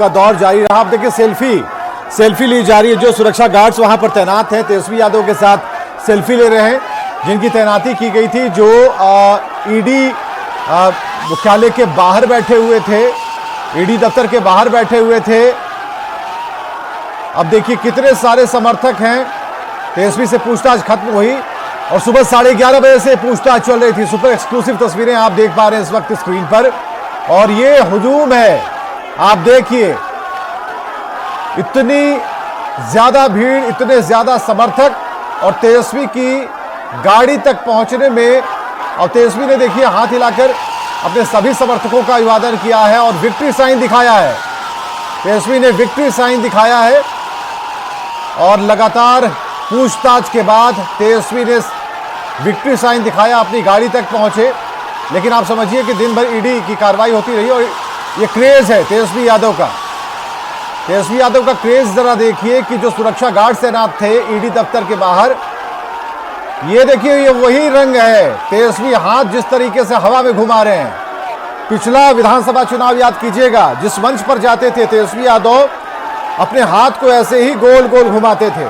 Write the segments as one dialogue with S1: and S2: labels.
S1: का दौर जारी रहा। आप देखिए सेल्फी ली जा रही है। जो सुरक्षा गार्ड्स वहां पर तैनात हैं तेजस्वी यादव के साथ सेल्फी ले रहे हैं, जिनकी तैनाती की गई थी, जो ईडी मुख्यालय के बाहर बैठे हुए थे, ईडी दफ्तर के बाहर बैठे हुए थे। अब देखिए कितने सारे समर्थक हैं। तेजस्वी से पूछताछ खत्म हुई और सुबह 11:30 बजे से पूछताछ चल रही थी। सुपर एक्सक्लूसिव तस्वीरें आप देख पा रहे हैं इस वक्त स्क्रीन पर, और ये हुजूम है। आप देखिए इतनी ज्यादा भीड़, इतने ज्यादा समर्थक, और तेजस्वी की गाड़ी तक पहुंचने में, और तेजस्वी ने देखिए हाथ हिलाकर अपने सभी समर्थकों का अभिवादन किया है और विक्ट्री साइन दिखाया है। तेजस्वी ने विक्ट्री साइन दिखाया है और लगातार पूछताछ के बाद तेजस्वी ने विक्ट्री साइन दिखाया, अपनी गाड़ी तक पहुंचे। लेकिन आप समझिए कि दिन भर ईडी की कार्रवाई होती रही और ये क्रेज है तेजस्वी यादव का। तेजस्वी यादव का क्रेज जरा देखिए कि जो सुरक्षा गार्ड तैनात थे ईडी दफ्तर के बाहर, ये देखिए ये वही रंग है। तेजस्वी हाथ जिस तरीके से हवा में घुमा रहे हैं। पिछला विधानसभा चुनाव याद कीजिएगा, जिस मंच पर जाते थे तेजस्वी यादव अपने हाथ को ऐसे ही गोल गोल घुमाते थे,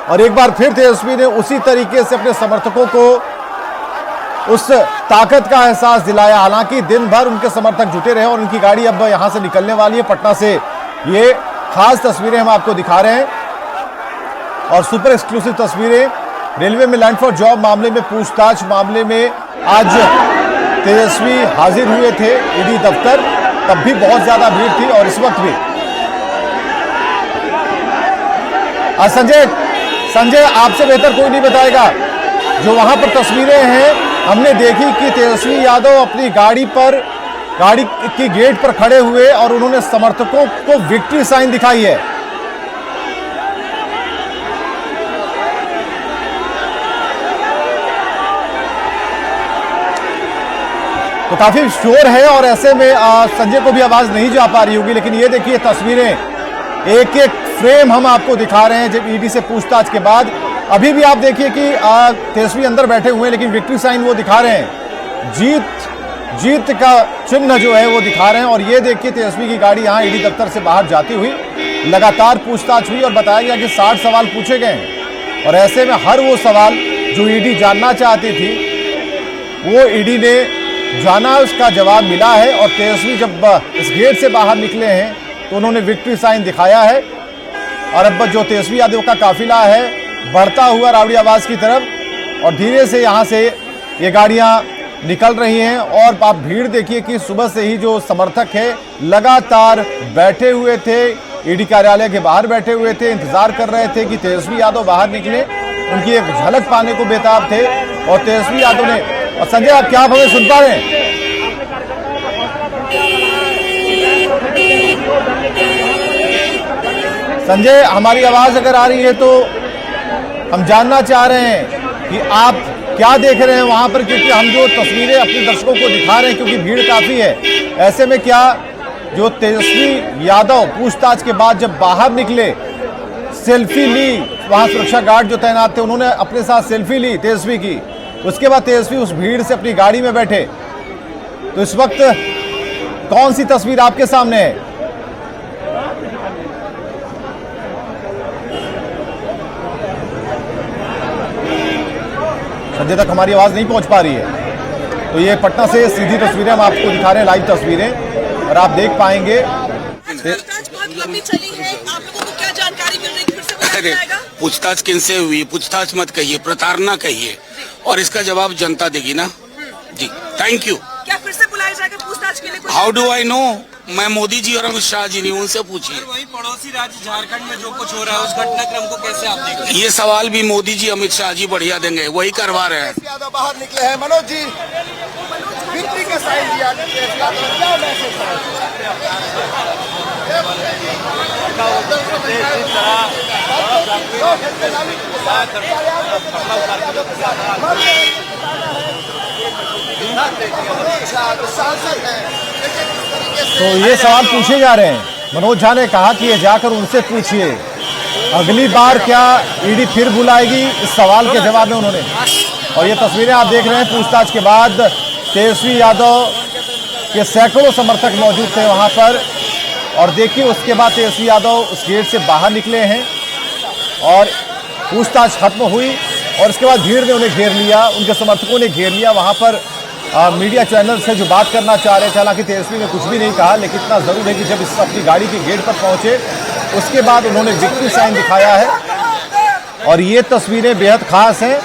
S1: और एक बार फिर तेजस्वी ने उसी तरीके से अपने समर्थकों को उस ताकत का एहसास दिलाया। हालांकि दिन भर उनके समर्थक जुटे रहे और उनकी गाड़ी अब यहां से निकलने वाली है पटना से। ये खास तस्वीरें हम आपको दिखा रहे हैं और सुपर एक्सक्लूसिव तस्वीरें। रेलवे में लैंड फॉर जॉब मामले में, पूछताछ मामले में आज तेजस्वी हाजिर हुए थे ईडी दफ्तर, तब भी बहुत ज्यादा भीड़ थी और इस वक्त भी। संजय आपसे बेहतर कोई नहीं बताएगा। जो वहां पर तस्वीरें हैं हमने देखी कि तेजस्वी यादव अपनी गाड़ी की गेट पर खड़े हुए और उन्होंने समर्थकों को विक्ट्री साइन दिखाई है। तो काफी शोर है और ऐसे में संजय को भी आवाज नहीं जा पा रही होगी। लेकिन ये देखिए तस्वीरें, एक एक फ्रेम हम आपको दिखा रहे हैं जब ईडी से पूछताछ के बाद। अभी भी आप देखिए कि तेजस्वी अंदर बैठे हुए हैं, लेकिन विक्ट्री साइन वो दिखा रहे हैं, जीत का चिन्ह जो है वो दिखा रहे हैं। और ये देखिए तेजस्वी की गाड़ी यहाँ ईडी दफ्तर से बाहर जाती हुई, लगातार पूछताछ हुई और बताया गया कि 60 सवाल पूछे गए हैं। और ऐसे में हर वो सवाल जो ईडी जानना चाहती थी वो ईडी ने जाना, उसका जवाब मिला है। और तेजस्वी जब इस गेट से बाहर निकले हैं तो उन्होंने विक्ट्री साइन दिखाया है। और अब जो तेजस्वी यादव का काफिला है बढ़ता हुआ रावड़ी आवाज की तरफ, और धीरे से यहां से ये गाड़ियां निकल रही हैं। और आप भीड़ देखिए कि सुबह से ही जो समर्थक है लगातार बैठे हुए थे, ईडी कार्यालय के बाहर बैठे हुए थे, इंतजार कर रहे थे कि तेजस्वी यादव बाहर निकले, उनकी एक झलक पाने को बेताब थे। और तेजस्वी यादव ने, और संजय आप क्या हमें सुन पा रहे हैं? संजय हमारी आवाज अगर आ रही है तो हम जानना चाह रहे हैं कि आप क्या देख रहे हैं वहां पर, क्योंकि हम जो तस्वीरें अपने दर्शकों को दिखा रहे हैं, क्योंकि भीड़ काफी है। ऐसे में क्या जो तेजस्वी यादव पूछताछ के बाद जब बाहर निकले, सेल्फी ली, वहां सुरक्षा गार्ड जो तैनात थे उन्होंने अपने साथ सेल्फी ली तेजस्वी की, उसके बाद तेजस्वी उस भीड़ से अपनी गाड़ी में बैठे, तो इस वक्त कौन सी तस्वीर आपके सामने है? संजय तक हमारी आवाज नहीं पहुंच पा रही है। तो ये पटना से सीधी तस्वीरें हम आपको दिखा रहे हैं, लाइव तस्वीरें, और आप देख पाएंगे।
S2: पूछताछ किनसे हुई? पूछताछ मत कहिए, प्रताड़ना कहिए, और इसका जवाब जनता देगी ना जी। Thank you.
S3: क्या फिर से बुलाया जाएगा पूछताछ के लिए?
S2: How do I know? मैं मोदी जी और अमित शाह जी नहीं, उनसे पूछिए।
S4: वही पड़ोसी राज्य झारखंड में जो कुछ हो रहा है उस घटनाक्रम को कैसे आप देख रहे हैं?
S2: ये सवाल भी मोदी जी अमित शाह जी बढ़िया देंगे, वही करवा रहे हैं।
S5: यादव बाहर निकले हैं। मनोज जी विक्ट्री का साइन दिया, क्या मैसेज
S1: तो ये सवाल पूछे जा रहे हैं। मनोज झा ने कहा कि ये जाकर उनसे पूछिए, अगली बार क्या ईडी फिर बुलाएगी, इस सवाल के जवाब में उन्होंने। और ये तस्वीरें आप देख रहे हैं पूछताछ के बाद तेजस्वी यादव के सैकड़ों समर्थक मौजूद थे वहां पर, और देखिए उसके बाद तेजस्वी यादव उस गेट से बाहर निकले हैं और पूछताछ खत्म हुई और उसके बाद भीड़ ने उन्हें घेर लिया, उनके समर्थकों ने घेर लिया। वहां पर मीडिया चैनल से जो बात करना चाह रहे थे, हालांकि तेजस्वी ने कुछ भी नहीं कहा, लेकिन इतना जरूर है कि जब इस अपनी गाड़ी के गेट पर पहुंचे उसके बाद उन्होंने विक्ट्री साइन दिखाया है और ये तस्वीरें बेहद खास हैं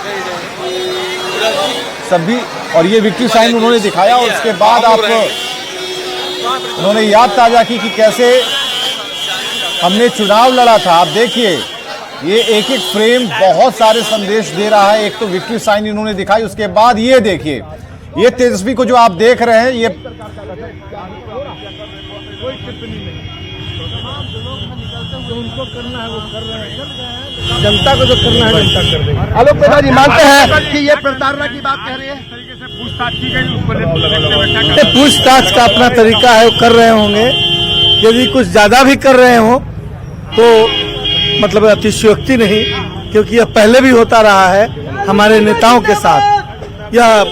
S1: सभी। और ये विक्ट्री साइन उन्होंने दिखाया और उसके बाद आप उन्होंने याद ताजा की कि कैसे हमने चुनाव लड़ा था। आप देखिए ये एक एक फ्रेम बहुत सारे संदेश दे रहा है। एक तो विक्ट्री साइन इन्होंने दिखाई, उसके बाद ये देखिए ये तेजस्वी को जो आप देख रहे हैं, ये
S5: जनता को जो करना है जनता कर देगी। आलोक मेहता जी मानते हैं कि ये प्रताड़ना की बात कह रही है?
S6: पूछताछ का अपना तरीका है, वो कर रहे होंगे। यदि कुछ ज्यादा भी कर रहे हो तो मतलब अतिशयोक्ति नहीं, क्योंकि यह पहले भी होता रहा है हमारे नेताओं के साथ यह,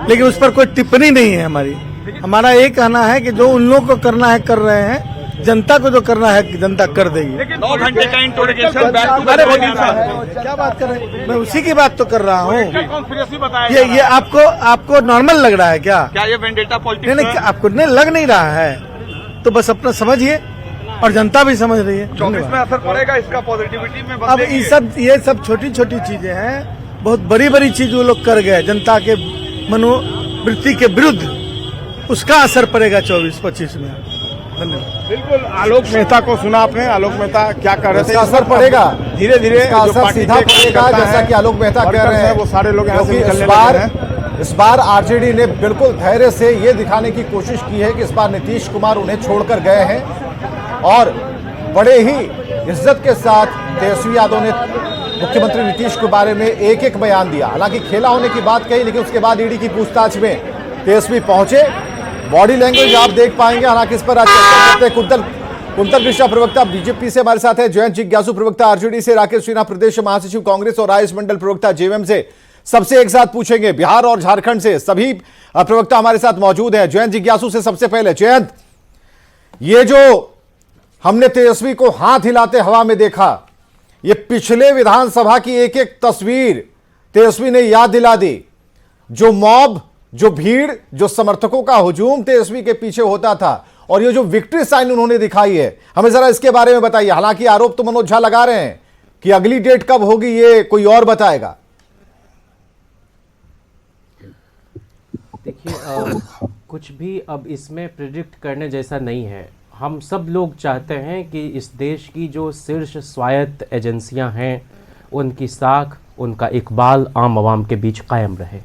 S6: लेकिन उस पर कोई टिप्पणी नहीं है हमारी। हमारा ये कहना है कि जो उन लोगों को करना है कर रहे हैं, जनता को जो करना है जनता कर देगी।
S4: 9 घंटे का इंट्रोगेशन
S6: क्या बात कर रहे हैं? मैं उसी की बात तो कर रहा हूँ। ये आपको नॉर्मल लग रहा है क्या?
S4: क्या ये वेंडेटा पॉलिटिक्स
S6: नहीं, आपको नहीं लग नहीं रहा है तो बस अपना समझिए और जनता भी समझ रही है।
S4: 24 में असर पड़ेगा इसका पॉजिटिविटी में?
S6: अब ये सब छोटी छोटी चीजें हैं, बहुत बड़ी बड़ी चीज वो लोग कर गए जनता के मनोवृत्ति के विरुद्ध, उसका असर पड़ेगा 24-25 में। धन्यवाद।
S5: बिल्कुल, आलोक मेहता को सुना आपने। आलोक मेहता क्या कर रहे थे?
S1: इसका असर पड़ेगा,
S5: धीरे धीरे
S1: असर सीधा पड़ेगा, जैसा कि आलोक मेहता कह रहे हैं।
S5: वो सारे लोग यहाँ से
S1: क्योंकि
S5: निकलने लगे हैं।
S1: इस बार आरजेडी ने बिल्कुल धैर्य से ये दिखाने की कोशिश की है कि इस बार नीतीश कुमार उन्हें छोड़कर गए हैं और बड़े ही इज्जत के साथ तेजस्वी यादव ने मुख्यमंत्री नीतीश के बारे में एक एक बयान दिया। हालांकि खेला होने की बात कही, लेकिन उसके बाद ईडी की पूछताछ में तेजस्वी पहुंचे। बॉडी लैंग्वेज आप देख पाएंगे। हालांकि इस पर आज चर्चा करते हैं कुंतल कृष्णा प्रवक्ता बीजेपी से हमारे साथ है, जयंत जिज्ञासु प्रवक्ता आरजेडी से, राकेश सिन्हा प्रदेश महासचिव कांग्रेस और आयुष मंडल प्रवक्ता जेएमएम से। सबसे एक साथ पूछेंगे बिहार और झारखंड से, सभी प्रवक्ता हमारे साथ मौजूद हैं। जयंत जिज्ञासु से सबसे पहले, जयंत, ये जो हमने तेजस्वी को हाथ हिलाते हवा में देखा, ये पिछले विधानसभा की एक एक तस्वीर तेजस्वी ने याद दिला दी। जो मॉब, जो भीड़, जो समर्थकों का हुजूम तेजस्वी के पीछे होता था, और ये जो विक्ट्री साइन उन्होंने दिखाई है, हमें जरा इसके बारे में बताइए। हालांकि आरोप तो मनोज झा लगा रहे हैं कि अगली डेट कब होगी ये कोई और बताएगा।
S7: देखिए, कुछ भी अब इसमें प्रिडिक्ट करने जैसा नहीं है। हम सब लोग चाहते हैं कि इस देश की जो शीर्ष स्वायत्त एजेंसियां हैं, उनकी साख, उनका इकबाल आम आवाम के बीच कायम रहे।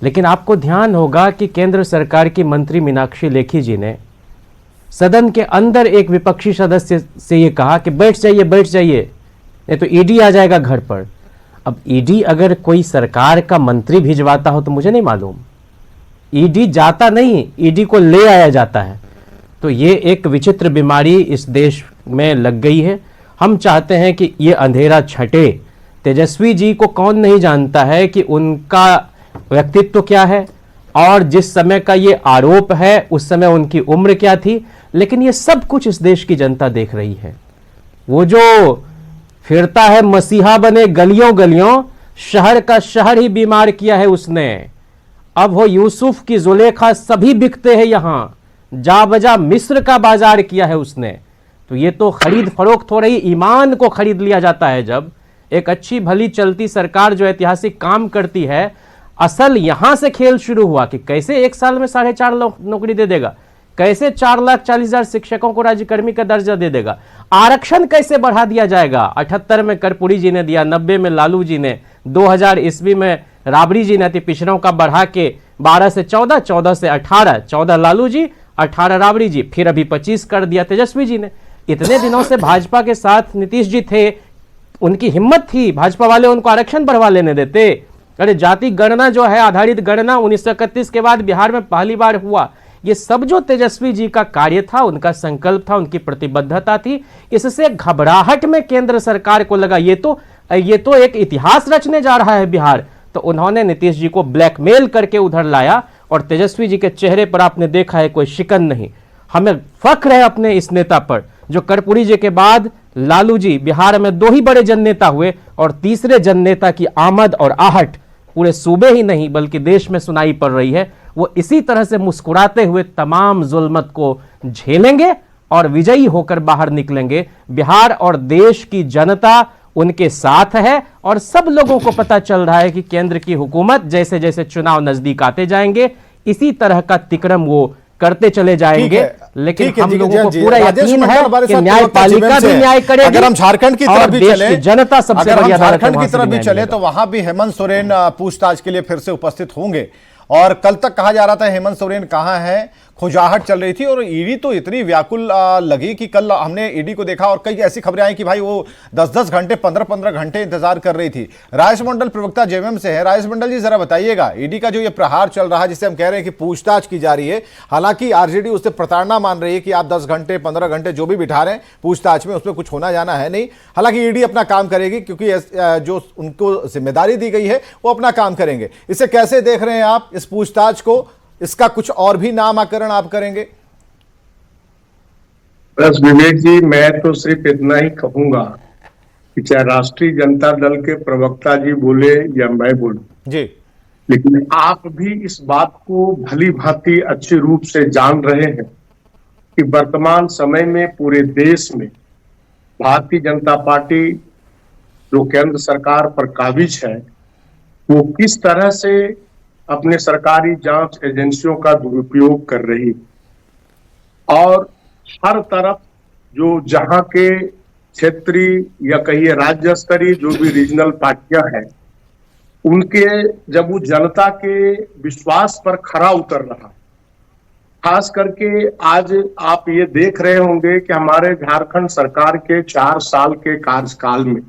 S7: लेकिन आपको ध्यान होगा कि केंद्र सरकार की मंत्री मीनाक्षी लेखी जी ने सदन के अंदर एक विपक्षी सदस्य से ये कहा कि बैठ जाइए, नहीं तो ईडी आ जाएगा घर पर। अब ईडी अगर कोई सरकार का मंत्री भिजवाता हो तो मुझे नहीं मालूम, ईडी जाता नहीं, ईडी को ले आया जाता है। तो ये एक विचित्र बीमारी इस देश में लग गई है। हम चाहते हैं कि ये अंधेरा छटे। तेजस्वी जी को कौन नहीं जानता है कि उनका व्यक्तित्व क्या है, और जिस समय का ये आरोप है उस समय उनकी उम्र क्या थी। लेकिन ये सब कुछ इस देश की जनता देख रही है। वो जो फिरता है मसीहा बने गलियों गलियों, शहर का शहर ही बीमार किया है उसने। अब वो यूसुफ की जुलेखा सभी बिकते हैं यहां, जा बजा मिस्र का बाजार किया है उसने। तो ये तो खरीद फरोख्त हो रही, ईमान को खरीद लिया जाता है। जब एक अच्छी भली चलती सरकार जो ऐतिहासिक काम करती है, असल यहां से खेल शुरू हुआ कि कैसे एक साल में 4.5 नौकरी दे देगा, कैसे 4,40,000 शिक्षकों को राज्यकर्मी का दर्जा दे देगा, आरक्षण कैसे बढ़ा दिया जाएगा। 78 में कर्पूरी जी ने दिया, 90 में लालू जी ने, 2000 ईस्वी में राबड़ी जी ने अति पिछड़ों का बढ़ा के 12 से 14, 14 से 18, 14 लालू जी, 18 राबड़ी जी, फिर अभी 25 कर दिया तेजस्वी जी ने। इतने दिनों से भाजपा के साथ नीतीश जी थे, उनकी हिम्मत थी, भाजपा वाले उनको आरक्षण बढ़वा लेने देते। अरे जाति गणना जो है, आधारित गणना 1931 के बाद बिहार में पहली बार हुआ। ये सब जो तेजस्वी जी का कार्य था, उनका संकल्प था, उनकी प्रतिबद्धता थी। इससे घबराहट में केंद्र सरकार को लगा ये तो एक इतिहास रचने जा रहा है बिहार। तो उन्होंने नीतीश जी को ब्लैकमेल करके उधर लाया, और तेजस्वी जी के चेहरे पर आपने देखा है कोई शिकन नहीं। हमें फख्र है अपने इस नेता पर। जो कर्पूरी जी के बाद लालू जी बिहार में 2 ही बड़े जननेता हुए और तीसरे जननेता की आमद और आहट पूरे सूबे ही नहीं बल्कि देश में सुनाई पड़ रही है। वो इसी तरह से मुस्कुराते हुए तमाम जुल्मत को झेलेंगे और विजयी होकर बाहर निकलेंगे। बिहार और देश की जनता उनके साथ है और सब लोगों को पता चल रहा है कि केंद्र की हुकूमत जैसे जैसे चुनाव नजदीक आते जाएंगे इसी तरह का तिक्रम वो करते चले जाएंगे। लेकिन हम लोगों को पूरा यकीन है कि न्यायपालिका भी न्याय करेगी।
S1: अगर हम झारखंड की तरफ भी चले,
S7: जनता सबसे बड़ी
S1: झारखंड की तरफ भी चले तो वहां भी हेमंत सोरेन पूछताछ के लिए फिर से उपस्थित होंगे। और कल तक कहा जा रहा था हेमंत सोरेन कहां है, खुजाहट चल रही थी और ईडी तो इतनी व्याकुल लगी कि कल हमने ईडी को देखा और कई ऐसी खबरें आई कि भाई वो 10-10 घंटे 15-15 घंटे इंतजार कर रही थी। राजेश मंडल प्रवक्ता जेएमएम से है। राजेश मंडल जी जरा बताइएगा, ईडी का जो ये प्रहार चल रहा है जिसे हम कह रहे हैं कि पूछताछ की जा रही है, हालांकि आरजेडी उससे प्रताड़ना मान रही है कि आप 10 घंटे 15 घंटे जो भी बिठा रहे हैं पूछताछ में उसमें कुछ होना जाना है नहीं। हालांकि ईडी अपना काम करेगी क्योंकि जो उनको जिम्मेदारी दी गई है वो अपना काम करेंगे। इसे कैसे देख रहे हैं आप इस पूछताछ को? इसका कुछ और भी नामकरण आप करेंगे?
S8: बस विवेक जी, मैं तो सिर्फ इतना ही कहूंगा कि चाहे राष्ट्रीय जनता दल के प्रवक्ता जी बोले या मैं बोलूं जी, लेकिन आप भी इस बात को भली भांति अच्छे रूप से जान रहे हैं कि वर्तमान समय में पूरे देश में भारतीय जनता पार्टी जो केंद्र सरकार पर काबिज है वो किस तरह से अपने सरकारी जांच एजेंसियों का दुरुपयोग कर रही और हर तरफ जो जहां के क्षेत्रीय या कहिए राज्य स्तरीय जो भी रीजनल पार्टियां हैं उनके जब वो जनता के विश्वास पर खरा उतर रहा, खास करके आज आप ये देख रहे होंगे कि हमारे झारखंड सरकार के 4 साल के कार्यकाल में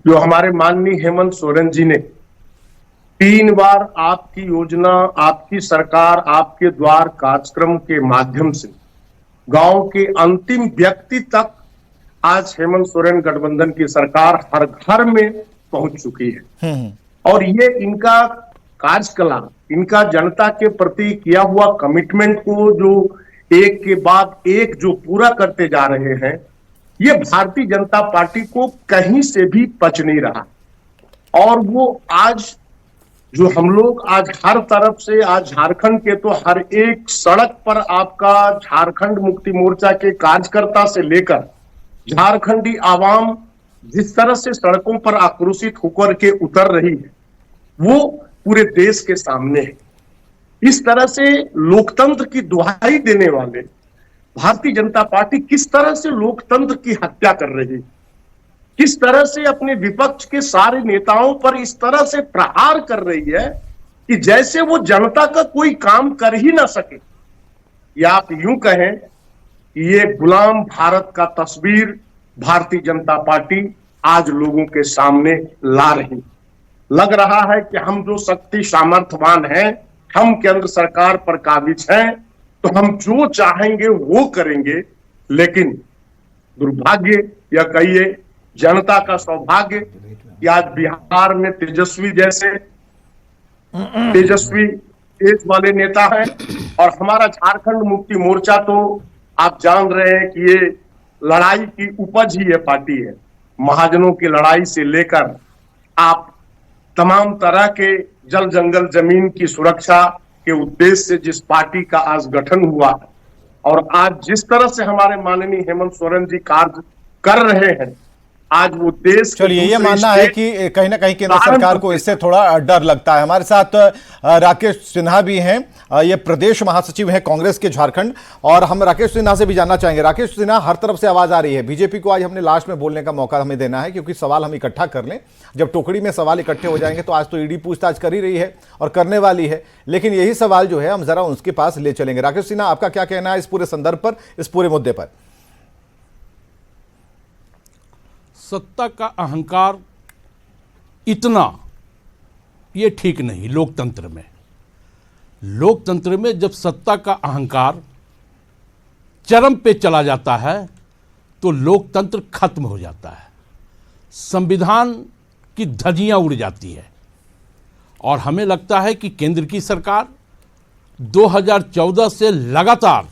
S8: जो हमारे माननीय हेमंत सोरेन जी ने 3 बार आपकी योजना, आपकी सरकार, आपके द्वार कार्यक्रम के माध्यम से गांव के अंतिम व्यक्ति तक आज हेमंत सोरेन गठबंधन की सरकार हर घर में पहुंच चुकी है। और ये इनका कार्यकलाप, इनका जनता के प्रति किया हुआ कमिटमेंट को जो एक के बाद एक जो पूरा करते जा रहे हैं, ये भारतीय जनता पार्टी को कहीं से भी पच नहीं रहा। और वो आज जो हम लोग आज हर तरफ से आज झारखंड के तो हर एक सड़क पर आपका झारखंड मुक्ति मोर्चा के कार्यकर्ता से लेकर झारखंडी आवाम जिस तरह से सड़कों पर आक्रोशित होकर के उतर रही है वो पूरे देश के सामने है। इस तरह से लोकतंत्र की दुहाई देने वाले भारतीय जनता पार्टी किस तरह से लोकतंत्र की हत्या कर रही है, किस तरह से अपने विपक्ष के सारे नेताओं पर इस तरह से प्रहार कर रही है कि जैसे वो जनता का कोई काम कर ही ना सके। या आप यूं कहें कि ये गुलाम भारत का तस्वीर भारतीय जनता पार्टी आज लोगों के सामने ला रही। लग रहा है कि हम जो शक्ति सामर्थ्यवान हैं, हम केंद्र सरकार पर काबिज हैं, तो हम जो चाहेंगे वो करेंगे। लेकिन दुर्भाग्य या कहिए जनता का सौभाग्य कि आज बिहार में तेजस्वी जैसे तेजस्वी तेज वाले नेता हैं और हमारा झारखंड मुक्ति मोर्चा तो आप जान रहे हैं कि ये लड़ाई की उपज ही ये पार्टी है। महाजनों की लड़ाई से लेकर आप तमाम तरह के जल जंगल जमीन की सुरक्षा के उद्देश्य से जिस पार्टी का आज गठन हुआ और आज जिस तरह से हमारे माननीय हेमंत सोरेन जी कार्य कर रहे हैं, आज वो देश।
S1: चलिए, ये मानना है कि कहीं ना कहीं केंद्र सरकार को इससे थोड़ा डर लगता है। हमारे साथ राकेश सिन्हा भी हैं, ये प्रदेश महासचिव हैं कांग्रेस के झारखंड, और हम राकेश सिन्हा से भी जानना चाहेंगे। राकेश सिन्हा, हर तरफ से आवाज आ रही है, बीजेपी को आज हमने लास्ट में बोलने का मौका हमें देना है क्योंकि सवाल हम इकट्ठा कर लें। जब टोकरी में सवाल इकट्ठे हो जाएंगे तो आज तो ईडी पूछताछ कर ही रही है और करने वाली है, लेकिन यही सवाल जो है हम जरा उसके पास ले चलेंगे। राकेश सिन्हा, आपका क्या कहना है इस पूरे संदर्भ पर, इस पूरे मुद्दे पर?
S9: सत्ता का अहंकार इतना, ये ठीक नहीं। लोकतंत्र में जब सत्ता का अहंकार चरम पे चला जाता है तो लोकतंत्र खत्म हो जाता है, संविधान की धज्जियां उड़ जाती है। और हमें लगता है कि केंद्र की सरकार 2014 से लगातार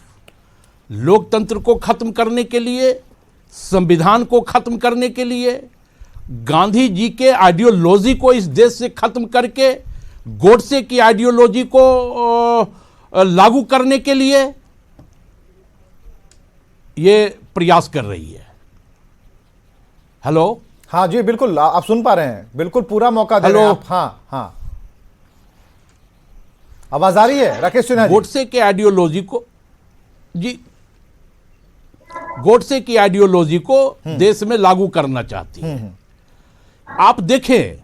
S9: लोकतंत्र को खत्म करने के लिए, संविधान को खत्म करने के लिए, गांधी जी के आइडियोलॉजी को इस देश से खत्म करके गोडसे की आइडियोलॉजी को लागू करने के लिए ये प्रयास कर रही है। हेलो,
S1: हाँ जी बिल्कुल, आप सुन पा रहे हैं, बिल्कुल पूरा मौका दे रहे हैं आप। हाँ हाँ, आवाज आ रही है राकेश सिन्हा जी?
S9: गोडसे के आइडियोलॉजी को जी, गोडसे की आइडियोलॉजी को देश में लागू करना चाहती है। आप देखें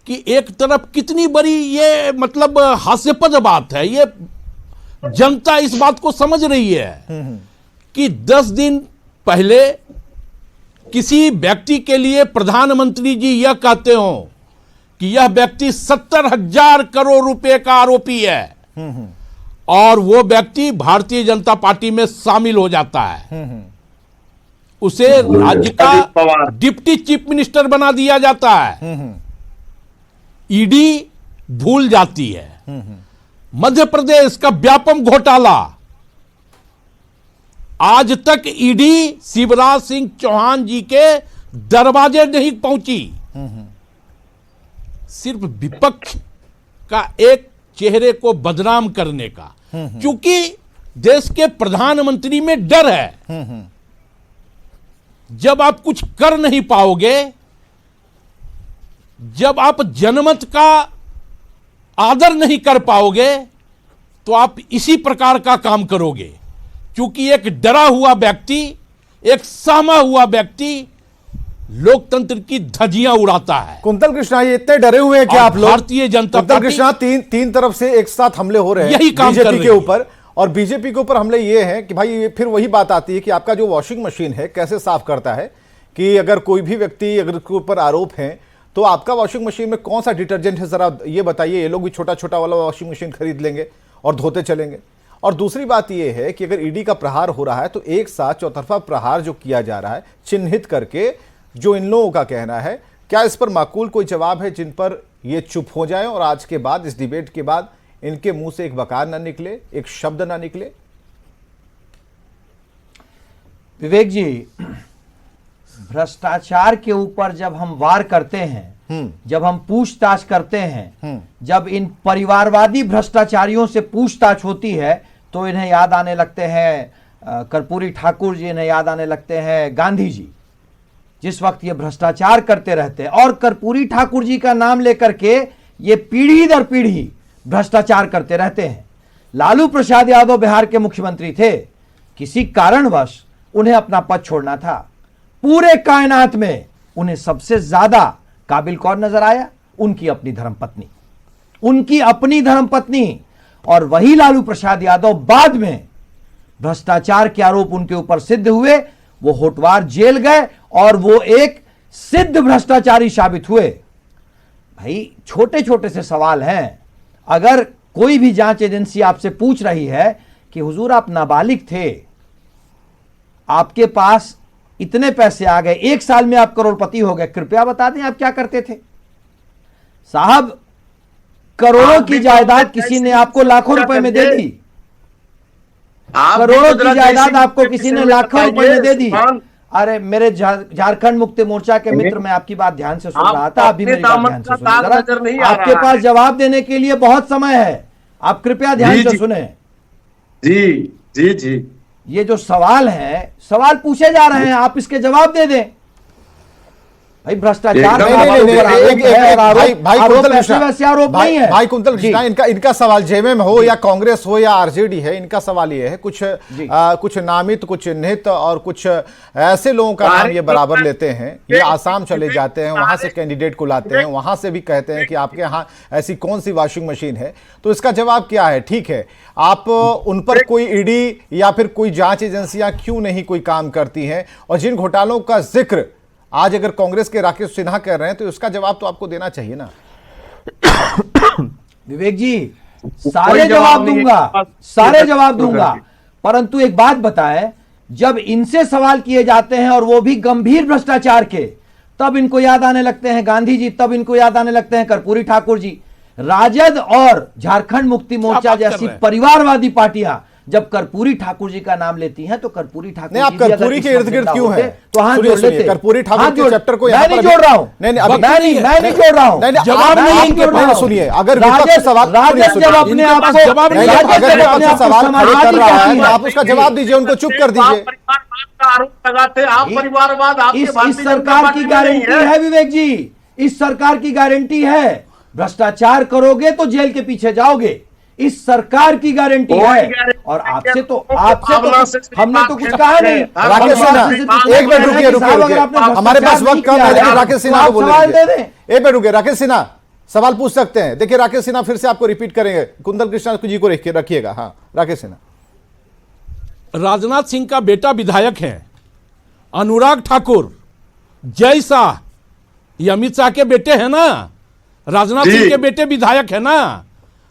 S9: कि एक तरफ कितनी बड़ी ये मतलब हास्यास्पद बात है, ये जनता इस बात को समझ रही है कि 10 दिन पहले किसी व्यक्ति के लिए प्रधानमंत्री जी यह कहते हो कि यह व्यक्ति 70,000 करोड़ रुपए का आरोपी है और वो व्यक्ति भारतीय जनता पार्टी में शामिल हो जाता है, उसे राज्य का डिप्टी चीफ मिनिस्टर बना दिया जाता है, ईडी भूल जाती है। मध्य प्रदेश का व्यापम घोटाला, आज तक ईडी शिवराज सिंह चौहान जी के दरवाजे नहीं पहुंची। सिर्फ विपक्ष का एक चेहरे को बदनाम करने का, क्योंकि देश के प्रधानमंत्री में डर है। जब आप कुछ कर नहीं पाओगे, जब आप जनमत का आदर नहीं कर पाओगे, तो आप इसी प्रकार का काम करोगे, क्योंकि एक डरा हुआ व्यक्ति, एक सहमा हुआ व्यक्ति लोकतंत्र की धज्जियां उड़ाता है।
S1: कुंतल कृष्णा, ये इतने डरे हुए हैं कि आप लोग,
S9: भारतीय जनता
S1: कुंतल कृष्णा, तीन तरफ से एक साथ हमले हो रहे हैं
S9: यही काम कर
S1: बीजेपी के ऊपर, और बीजेपी के ऊपर हमले ये हैं कि भाई ये फिर वही बात आती है कि आपका जो वॉशिंग मशीन है कैसे साफ करता है, कि अगर कोई भी व्यक्ति अगर उसके ऊपर आरोप है तो आपका वॉशिंग मशीन में कौन सा डिटर्जेंट है, जरा ये बताइए। ये लोग भी छोटा छोटा वाला वॉशिंग मशीन खरीद लेंगे और धोते चलेंगे। और दूसरी बात यह है कि अगर ईडी का प्रहार हो रहा है तो एक साथ चौतरफा प्रहार जो किया जा रहा है चिन्हित करके, जो इन लोगों का कहना है, क्या इस पर माकूल कोई जवाब है जिन पर ये चुप हो जाए और आज के बाद, इस डिबेट के बाद, इनके मुंह से एक वकार ना निकले, एक शब्द ना निकले?
S10: विवेक जी, भ्रष्टाचार के ऊपर जब हम वार करते हैं, जब हम पूछताछ करते हैं, जब इन परिवारवादी भ्रष्टाचारियों से पूछताछ होती है, तो इन्हें याद आने लगते हैं कर्पूरी ठाकुर जी, इन्हें याद आने लगते हैं गांधी जी, जिस वक्त ये भ्रष्टाचार करते रहते हैं। और कर्पूरी ठाकुर जी का नाम लेकर के ये पीढ़ी दर पीढ़ी भ्रष्टाचार करते रहते हैं। लालू प्रसाद यादव बिहार के मुख्यमंत्री थे, किसी कारणवश उन्हें अपना पद छोड़ना था। पूरे कायनात में उन्हें सबसे ज्यादा काबिल कौन नजर आया? उनकी अपनी धर्मपत्नी, उनकी अपनी धर्मपत्नी। और वही लालू प्रसाद यादव बाद में भ्रष्टाचार के आरोप उनके ऊपर सिद्ध हुए, वो होटवार जेल गए और वो एक सिद्ध भ्रष्टाचारी साबित हुए। भाई, छोटे छोटे से सवाल हैं। अगर कोई भी जांच एजेंसी आपसे पूछ रही है कि हुजूर आप नाबालिग थे, आपके पास इतने पैसे आ गए, 1 साल में आप करोड़पति हो गए, कृपया बता दें आप क्या करते थे? साहब, करोड़ों की जायदाद किसी ने आपको लाखों रुपए में दे दी। करोड़ों की जायदाद आपको किसी ने लाखों रुपए में दे दी। अरे मेरे झारखंड मुक्ति मोर्चा के मित्र, मैं आपकी बात ध्यान से सुन रहा था, आप भी मेरी बात ध्यान से सुनिए। आपके पास जवाब देने के लिए बहुत समय है, आप कृपया ध्यान से सुने।
S8: जी जी जी,
S10: ये जो सवाल है, सवाल पूछे जा रहे हैं, आप इसके जवाब दे दें। भाई, भ्रष्टाचार
S1: भाई कुंतल कृष्णा, इनका सवाल जेएमएम हो या कांग्रेस हो या आरजेडी है, इनका सवाल ये है, कुछ नामित, कुछ चिन्हित और कुछ ऐसे लोगों का नाम ये बराबर लेते हैं, ये आसाम चले जाते हैं, वहां से कैंडिडेट को लाते हैं, वहां से भी कहते हैं कि आपके यहाँ ऐसी कौन सी वॉशिंग मशीन है। तो इसका जवाब क्या है? ठीक है, आप उन पर कोई ईडी या फिर कोई जांच एजेंसियां क्यों नहीं कोई काम करती हैं? और जिन घोटालों का जिक्र आज अगर कांग्रेस के राकेश सिन्हा कह रहे हैं, तो इसका जवाब तो आपको देना चाहिए ना।
S10: विवेक जी, सारे जवाब दूंगा, सारे जवाब दूंगा, परंतु एक बात बताएं, जब इनसे सवाल किए जाते हैं और वो भी गंभीर भ्रष्टाचार के, तब इनको याद आने लगते हैं गांधी जी, तब इनको याद आने लगते हैं कर्पूरी ठाकुर जी। राजद और झारखंड मुक्ति मोर्चा जैसी परिवारवादी पार्टियां जब कर्पूरी ठाकुर जी का नाम लेती हैं तो कर्पूरी ठाकुर
S1: नहीं, आप
S10: जी भी अगर
S1: कर्पूरी
S10: इस
S1: के
S10: वक्त
S1: इर्द गिर्द
S10: जिंदा
S1: क्यों
S10: होते,
S1: हैं?
S10: तो हाथ
S1: सुनिए,
S10: जोड़
S1: सुनिए,
S10: लेते।
S1: कर्पूरी ठाकुर
S10: हाथ
S1: के
S10: जोड़-
S1: चैप्टर को
S10: मैं
S1: यहाँ
S10: नहीं
S1: पर
S10: जोड़ रहा हूं,
S1: नहीं,
S10: मैं नहीं जोड़ रहा हूं।
S1: जवाब
S10: मैं नहीं जोड़ रहा हूं।
S1: सुनिए, अगर विपक्ष सवाल
S10: राजद जब अपने आप को
S9: जवाब नहीं,
S10: राजद
S1: अगर
S10: जब अपने
S1: विपक्ष
S10: आप को
S1: सवाल खड़े कर
S10: समाजवादी
S1: रहा है
S10: कहती
S1: तो
S10: है,
S1: आप उसका जवाब दीजिए, उनको चुप कर दीजिए।
S8: परिवारवाद का आरोप लगाते आप परिवारवाद आपके
S10: इस
S8: भारतीय जनता
S10: सरकार
S8: पार्टी
S10: की
S8: में नहीं
S10: गारंटी है विवेक जी, इस सरकार की गारंटी है। भ्रष्टाचार करोगे तो जेल के पीछे जाओगे, इस सरकार की गारंटी है। और आपसे तो हमने तो कुछ कहा नहीं।
S1: राकेश सिन्हा, एक मिनट रुकिए रुकिए रुकिए, हमारे पास वक्त कम है, लेकिन राकेश सिन्हा को बोलने दीजिए। एक मिनट रुकिए, राकेश सिन्हा सवाल पूछ सकते हैं। देखिए राकेश सिन्हा फिर से आपको रिपीट करेंगे, कुंदन कृष्णा जी को रखिएगा। हाँ राकेश सिन्हा।
S9: राजनाथ सिंह का बेटा विधायक है, अनुराग ठाकुर, जय शाह, ये अमित शाह के बेटे हैं ना, राजनाथ सिंह के बेटे विधायक है ना,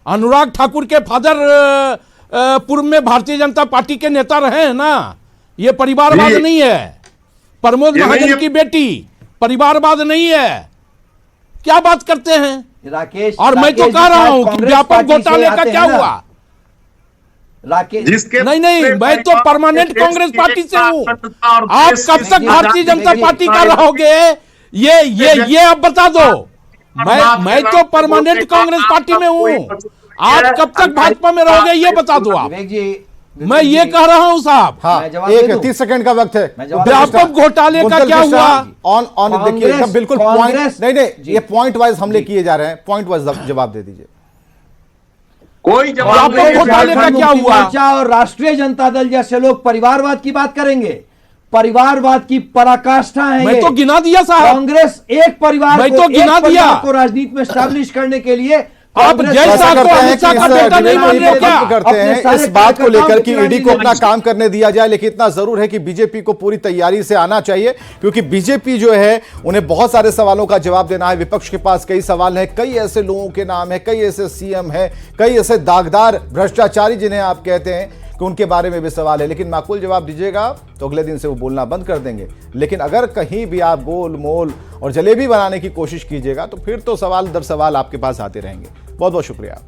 S9: अनुराग ठाकुर के फादर पूर्व में भारतीय जनता पार्टी के नेता रहे हैं ना। ये परिवारवाद नहीं है। प्रमोद महाजन की बेटी परिवारवाद नहीं है। क्या बात करते हैं
S10: राकेश?
S9: और मैं तो कह रहा हूं कि व्यापक घोटाले का क्या हुआ?
S10: राकेश
S9: नहीं, मैं तो परमानेंट कांग्रेस पार्टी से हूं। आप कब तक भारतीय जनता पार्टी का रहोगे, ये अब बता दो। मैं तो परमानेंट कांग्रेस पार्टी में हूं। आप कब तक भाजपा में रहोगे, ये बता दो आप। मैं ये कह रहा हूं साहब।
S1: हाँ, एक 30 सेकंड का वक्त है।
S9: व्यापक घोटाले का क्या हुआ?
S1: ऑन देखिए एकदम बिल्कुल पॉइंट नहीं, ये पॉइंट वाइज हमले किए जा रहे हैं, पॉइंट वाइज जवाब दे दीजिए।
S8: कोई जवाब
S9: घोटाले का क्या हुआ?
S10: और राष्ट्रीय जनता दल जैसे लोग परिवारवाद की बात करेंगे, परिवारवाद की पराकाष्ठा है।
S9: मैं तो गिना दिया साहब।
S10: कांग्रेस एक परिवार
S9: मैं तो गिना दिया
S10: को राजनीति में स्टैब्लिश करने के लिए
S9: आप जैसा नहीं मान रहे क्या
S1: करते हैं इस बात को लेकर कि ईडी को अपना काम करने दिया जाए, लेकिन इतना जरूर है कि बीजेपी को पूरी तैयारी से आना चाहिए, क्योंकि बीजेपी जो है उन्हें बहुत सारे सवालों का जवाब देना है। विपक्ष के पास कई सवाल हैं, कई ऐसे लोगों के नाम है, कई ऐसे सीएम है, कई ऐसे दागदार भ्रष्टाचारी जिन्हें आप कहते हैं कि उनके बारे में भी सवाल है। लेकिन माकूल जवाब दीजिएगा तो अगले दिन से वो बोलना बंद कर देंगे। लेकिन अगर कहीं भी आप गोल मोल और जलेबी बनाने की कोशिश कीजिएगा तो फिर तो सवाल दर सवाल आपके पास आते रहेंगे। बहुत बहुत शुक्रिया।